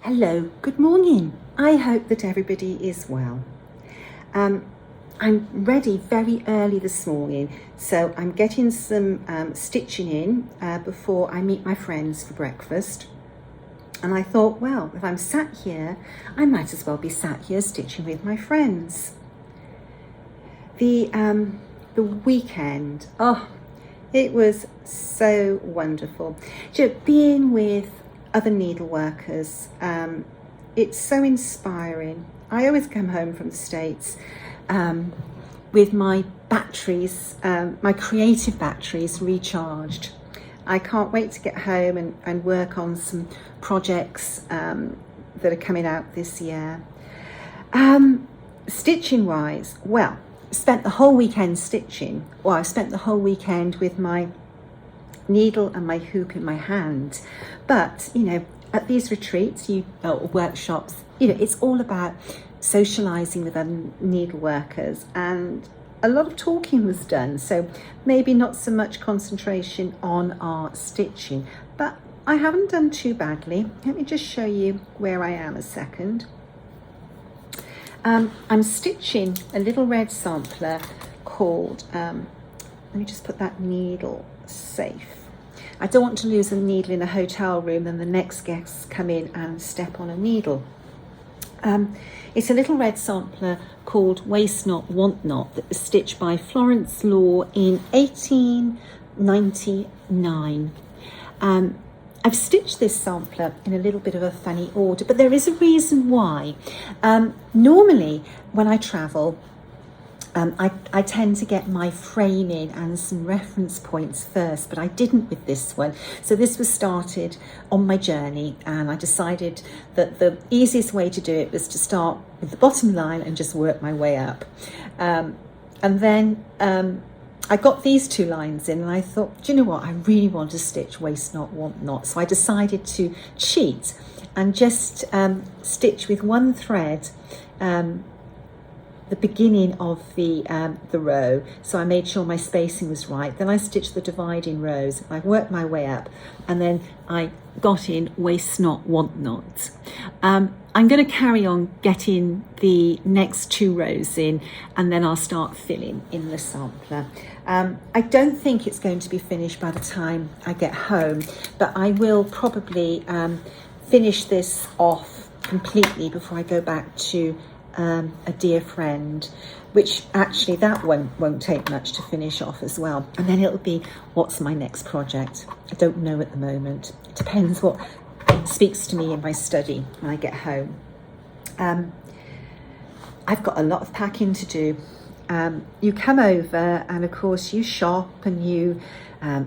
Hello, good morning. I hope that everybody is well. I'm ready very early this morning, so I'm getting some stitching in before I meet my friends for breakfast. And I thought, well, if I'm sat here, I might as well be sat here stitching with my friends. The weekend, it was so wonderful. Being with other needleworkers, it's so inspiring. I always come home from the States with my batteries, my creative batteries recharged. I can't wait to get home and work on some projects that are coming out this year. Stitching wise, well, spent the whole weekend stitching. Well, I spent the whole weekend with my needle and my hoop in my hand. But, at these retreats, workshops, it's all about socializing with other needle workers, and a lot of talking was done. So maybe not so much concentration on our stitching, but I haven't done too badly. Let me just show you where I am a second. I'm stitching a little red sampler called, let me just put that needle safe. I don't want to lose a needle in a hotel room and the next guests come in and step on a needle. It's a little red sampler called Waste Not, Want Not that was stitched by Florence Law in 1899. I've stitched this sampler in a little bit of a funny order, but there is a reason why. Normally when I travel, I tend to get my framing and some reference points first, but I didn't with this one. So this was started on my journey, and I decided that the easiest way to do it was to start with the bottom line and just work my way up. And then I got these two lines in and I thought, do you know what? I really want to stitch Waste Not, Want Not. So I decided to cheat and just stitch with one thread the beginning of the row, so I made sure my spacing was right. Then I stitched the dividing rows. I worked my way up, and then I got in Waste Not, Want Not. I'm going to carry on getting the next two rows in, and then I'll start filling in the sampler. I don't think it's going to be finished by the time I get home, but I will probably finish this off completely before I go back to a dear friend, which actually that one won't take much to finish off as well. And then it'll be, what's my next project? I don't know at the moment. It depends what speaks to me in my study when I get home. I've got a lot of packing to do. You come over and of course you shop and you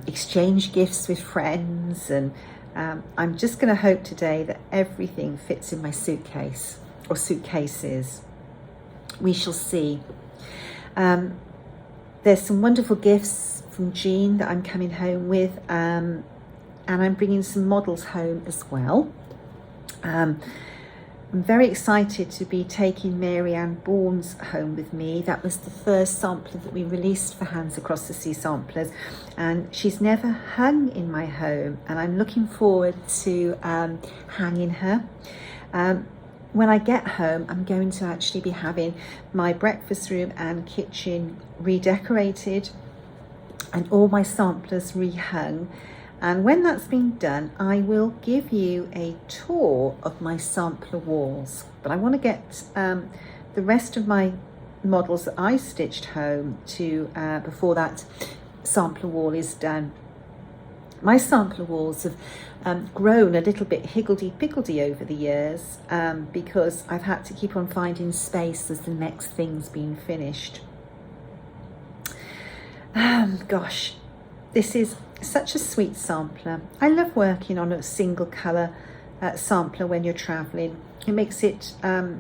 exchange gifts with friends, and I'm just going to hope today that everything fits in my suitcase or suitcases. We shall see. There's some wonderful gifts from Jean that I'm coming home with, and I'm bringing some models home as well. I'm very excited to be taking Mary Ann Bourne's home with me. That was the first sampler that we released for Hands Across the Sea samplers, and she's never hung in my home, and I'm looking forward to hanging her. When I get home, I'm going to actually be having my breakfast room and kitchen redecorated and all my samplers rehung. And when that's been done, I will give you a tour of my sampler walls. But I want to get the rest of my models that I stitched home to before that sampler wall is done. My sampler walls have grown a little bit higgledy-piggledy over the years because I've had to keep on finding space as the next thing's been finished. Gosh, this is such a sweet sampler. I love working on a single colour sampler when you're travelling. It makes it a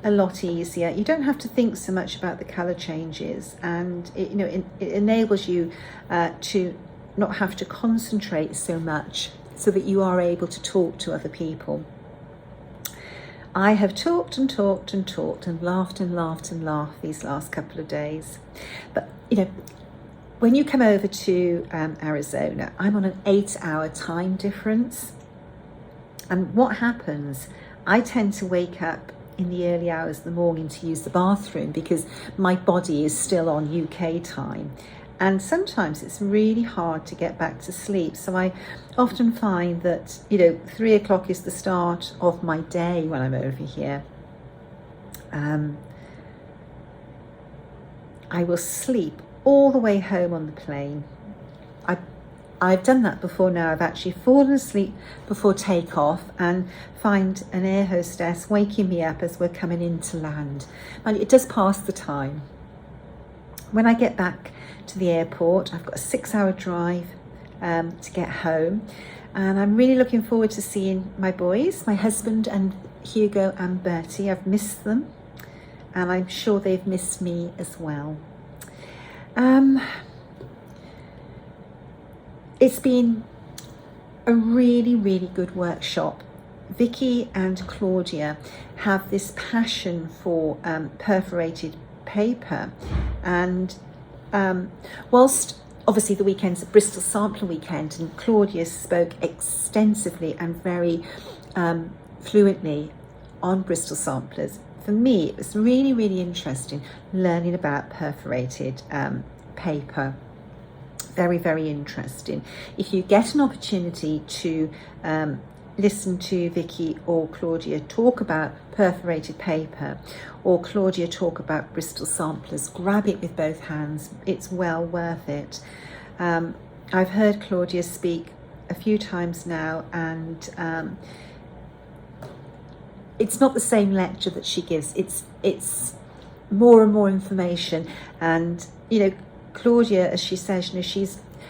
lot easier. You don't have to think so much about the colour changes, and it enables you to not have to concentrate so much, so that you are able to talk to other people. I have talked and talked and talked and laughed and laughed and laughed these last couple of days. But when you come over to Arizona, I'm on an 8-hour time difference. And what happens, I tend to wake up in the early hours of the morning to use the bathroom because my body is still on UK time. And sometimes it's really hard to get back to sleep. So I often find that, 3 o'clock is the start of my day when I'm over here. I will sleep all the way home on the plane. I've done that before now. I've actually fallen asleep before takeoff and find an air hostess waking me up as we're coming into land. And it does pass the time. When I get back to the airport, I've got a 6-hour drive to get home. And I'm really looking forward to seeing my boys, my husband and Hugo and Bertie. I've missed them and I'm sure they've missed me as well. It's been a really, really good workshop. Vicky and Claudia have this passion for perforated paper, and whilst obviously the weekend's a Bristol sampler weekend and Claudia spoke extensively and very fluently on Bristol samplers, for me it was really, really interesting learning about perforated paper. Very, very interesting. If you get an opportunity to listen to Vicky or Claudia talk about perforated paper, or Claudia talk about Bristol samplers, grab it with both hands. It's well worth it. I've heard Claudia speak a few times now, and it's not the same lecture that she gives. It's more and more information, and Claudia, as she says,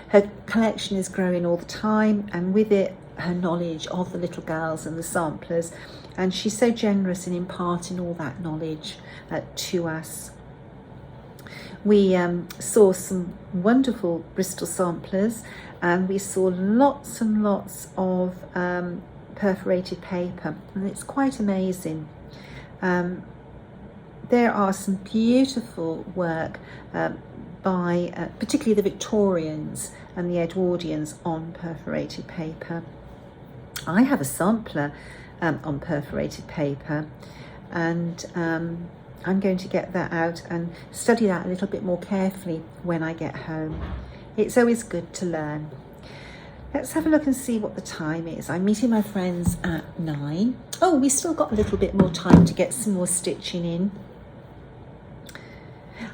her collection is growing all the time, and with it, her knowledge of the little girls and the samplers, and she's so generous in imparting all that knowledge to us. We saw some wonderful Bristol samplers, and we saw lots and lots of perforated paper, and it's quite amazing. There are some beautiful work by particularly the Victorians and the Edwardians on perforated paper. I have a sampler on perforated paper, and I'm going to get that out and study that a little bit more carefully when I get home. It's always good to learn. Let's have a look and see what the time is. I'm meeting my friends at 9. Oh, we still got a little bit more time to get some more stitching in.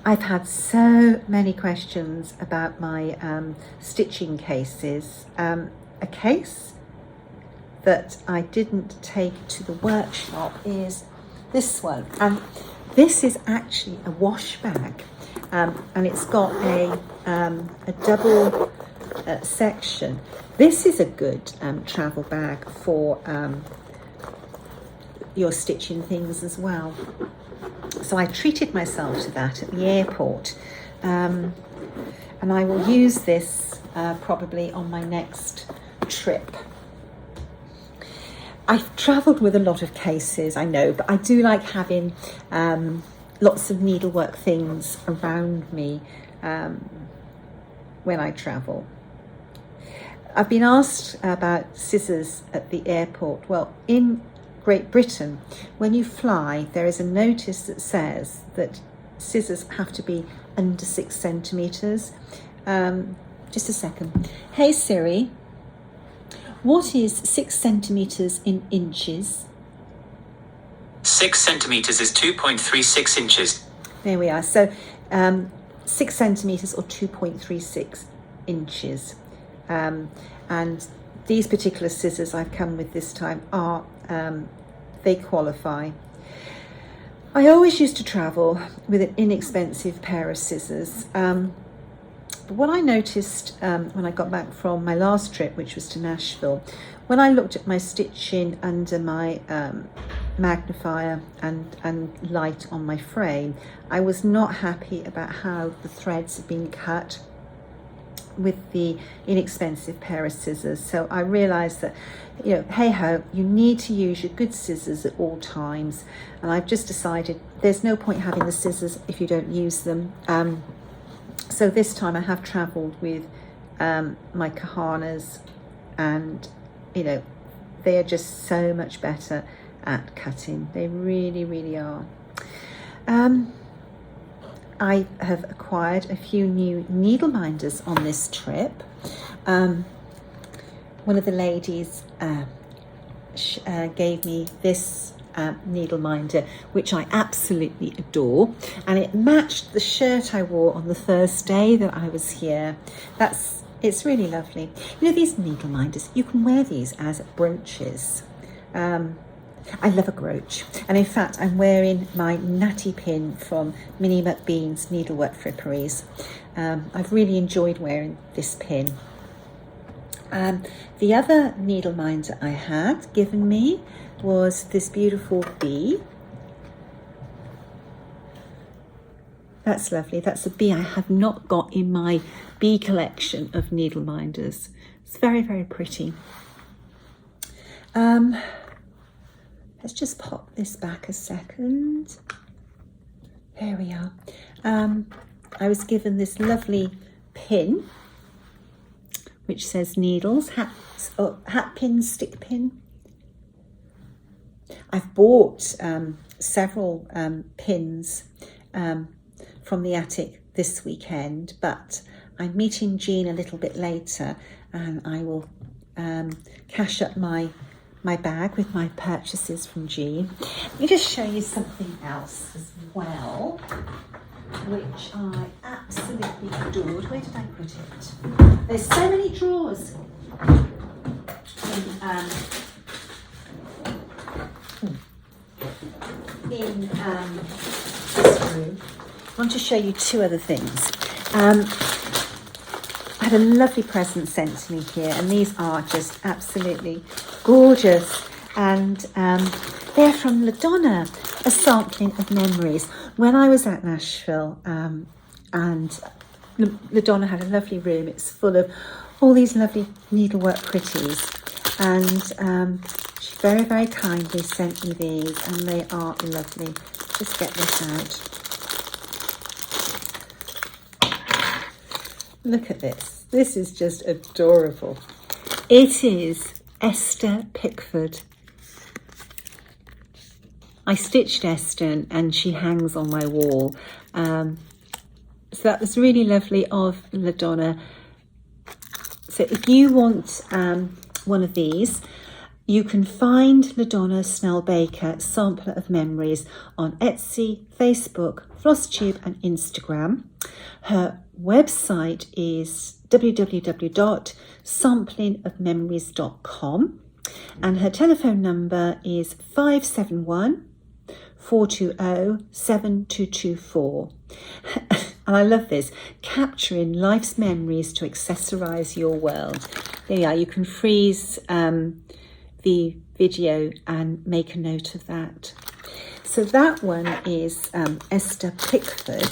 I've had so many questions about my stitching cases. A case that I didn't take to the workshop is this one, and this is actually a wash bag, and it's got a double section. This is a good travel bag for your stitching things as well. So I treated myself to that at the airport, and I will use this probably on my next trip. I've travelled with a lot of cases, I know, but I do like having lots of needlework things around me when I travel. I've been asked about scissors at the airport. Well, in Great Britain, when you fly, there is a notice that says that scissors have to be under 6 centimetres. Just a second. Hey Siri, what is 6 centimetres in inches? 6 centimetres is 2.36 inches. There we are. So 6 centimetres or 2.36 inches. And these particular scissors I've come with this time are they qualify. I always used to travel with an inexpensive pair of scissors, but what I noticed when I got back from my last trip, which was to Nashville, when I looked at my stitching under my magnifier and light on my frame, I was not happy about how the threads had been cut with the inexpensive pair of scissors. So I realized that, hey ho, you need to use your good scissors at all times, and I've just decided there's no point having the scissors if you don't use them. So this time I have traveled with my kahanas and they are just so much better at cutting. They really, really are. I have acquired a few new needle minders on this trip. One of the ladies gave me this needle minder, which I absolutely adore, and it matched the shirt I wore on the first day that I was here. It's really lovely. You know, these needle minders, you can wear these as brooches. I love a brooch, and in fact I'm wearing my natty pin from Minnie McBean's Needlework Fripperies. I've really enjoyed wearing this pin. The other needle minder I had given me was this beautiful bee. That's lovely. That's a bee I have not got in my bee collection of needle minders. It's very, very pretty. Let's just pop this back a second. There we are. I was given this lovely pin, which says needles, hat pin, stick pin. I've bought several pins from the attic this weekend, but I'm meeting Jean a little bit later, and I will cash up my bag with my purchases from Jean. Let me just show you something else as well, which I absolutely adored. Where did I put it? There's so many drawers in this room. I want to show you two other things. I had a lovely present sent to me here, and these are just absolutely gorgeous, and they're from LaDonna, a sampling of memories. When I was at Nashville, and LaDonna had a lovely room, it's full of all these lovely needlework pretties, and she very, very kindly sent me these, and they are lovely. Just get this out. Look at this. This is just adorable. It is Esther Pickford. I stitched Esther, and she hangs on my wall. So that was really lovely of LaDonna. So if you want one of these, you can find LaDonna Snell Baker Sampler of Memories on Etsy, Facebook, Flosstube and Instagram. Her website is www.samplingofmemories.com, and her telephone number is 571-420-7224. And I love this, capturing life's memories to accessorise your world. There you are, you can freeze the video and make a note of that. So that one is Esther Pickford.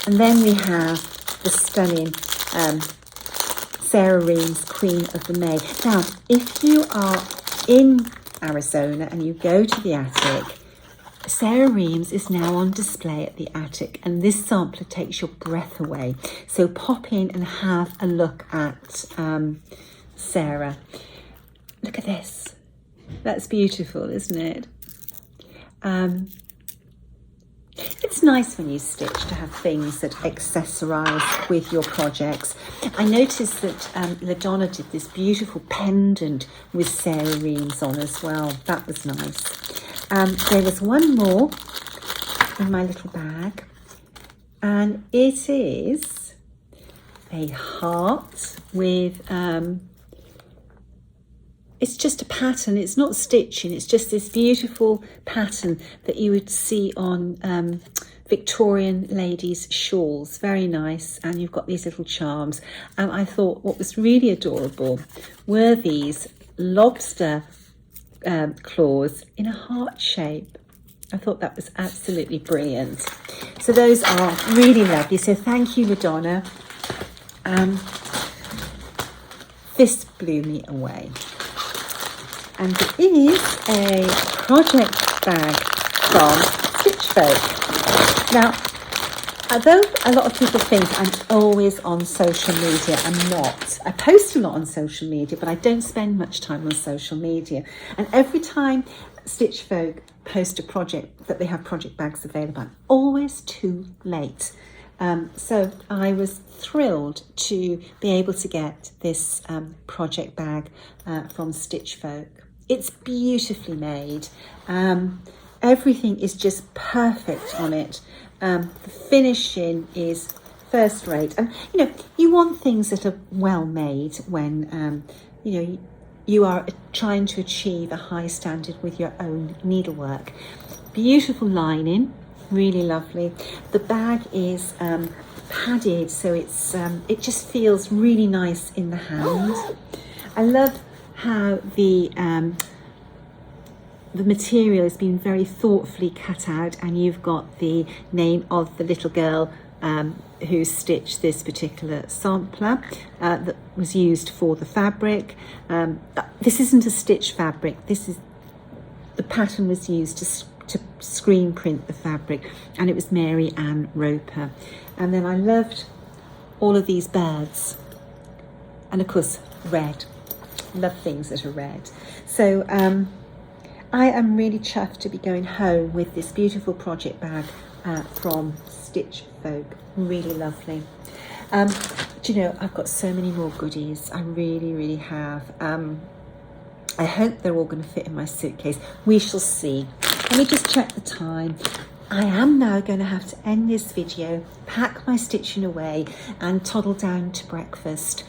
And then we have the stunning Sarah Reams, Queen of the May. Now, if you are in Arizona and you go to the attic, Sarah Reams is now on display at the attic, and this sampler takes your breath away. So pop in and have a look at Sarah. Look at this. That's beautiful, isn't it? It's nice when you stitch to have things that accessorise with your projects. I noticed that LaDonna did this beautiful pendant with Sarah Reams on as well. That was nice. There was one more in my little bag, and it is a heart with it's just a pattern. It's not stitching, it's just this beautiful pattern that you would see on Victorian ladies' shawls. Very nice. And you've got these little charms. And I thought what was really adorable were these lobster claws in a heart shape. I thought that was absolutely brilliant. So those are really lovely. So thank you, LaDonna. This blew me away. And it is a project bag from Stitch Folk. Now, Although a lot of people think I'm always on social media, I'm not. I post a lot on social media, but I don't spend much time on social media. And every time Stitch Folk post a project that they have project bags available, I'm always too late. So I was thrilled to be able to get this project bag from Stitch Folk. It's beautifully made. Everything is just perfect on it. The finishing is first rate, and you want things that are well made when you are trying to achieve a high standard with your own needlework. Beautiful lining, really lovely. The bag is padded, so it just feels really nice in the hand. I love how the material has been very thoughtfully cut out, and you've got the name of the little girl who stitched this particular sampler that was used for the fabric. This isn't a stitch fabric. The pattern was used to screen print the fabric, and it was Mary Ann Roper. And then I loved all of these birds, and of course red. Love things that are red. So I am really chuffed to be going home with this beautiful project bag from Stitch Folk. Really lovely. Do you know, I've got so many more goodies. I really, really have. I hope they're all going to fit in my suitcase. We shall see. Let me just check the time. I am now going to have to end this video, pack my stitching away and toddle down to breakfast.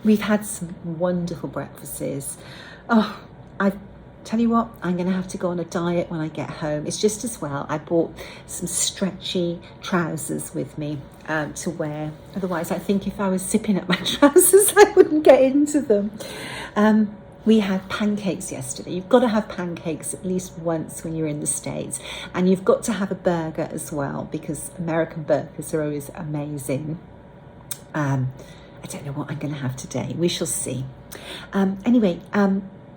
We've had some wonderful breakfasts. Oh, tell you what, I'm going to have to go on a diet when I get home. It's just as well I bought some stretchy trousers with me to wear. Otherwise, I think if I was zipping up my trousers, I wouldn't get into them. We had pancakes yesterday. You've got to have pancakes at least once when you're in the States. And you've got to have a burger as well, because American burgers are always amazing. I don't know what I'm going to have today. We shall see. Anyway,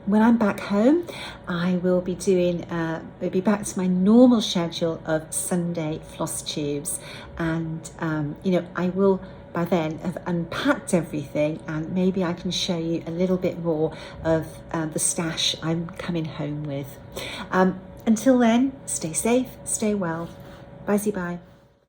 when I'm back home, I will be we'll be back to my normal schedule of Sunday floss tubes, and I will by then have unpacked everything, and maybe I can show you a little bit more of the stash I'm coming home with. Until then, stay safe, stay well. Bye-bye.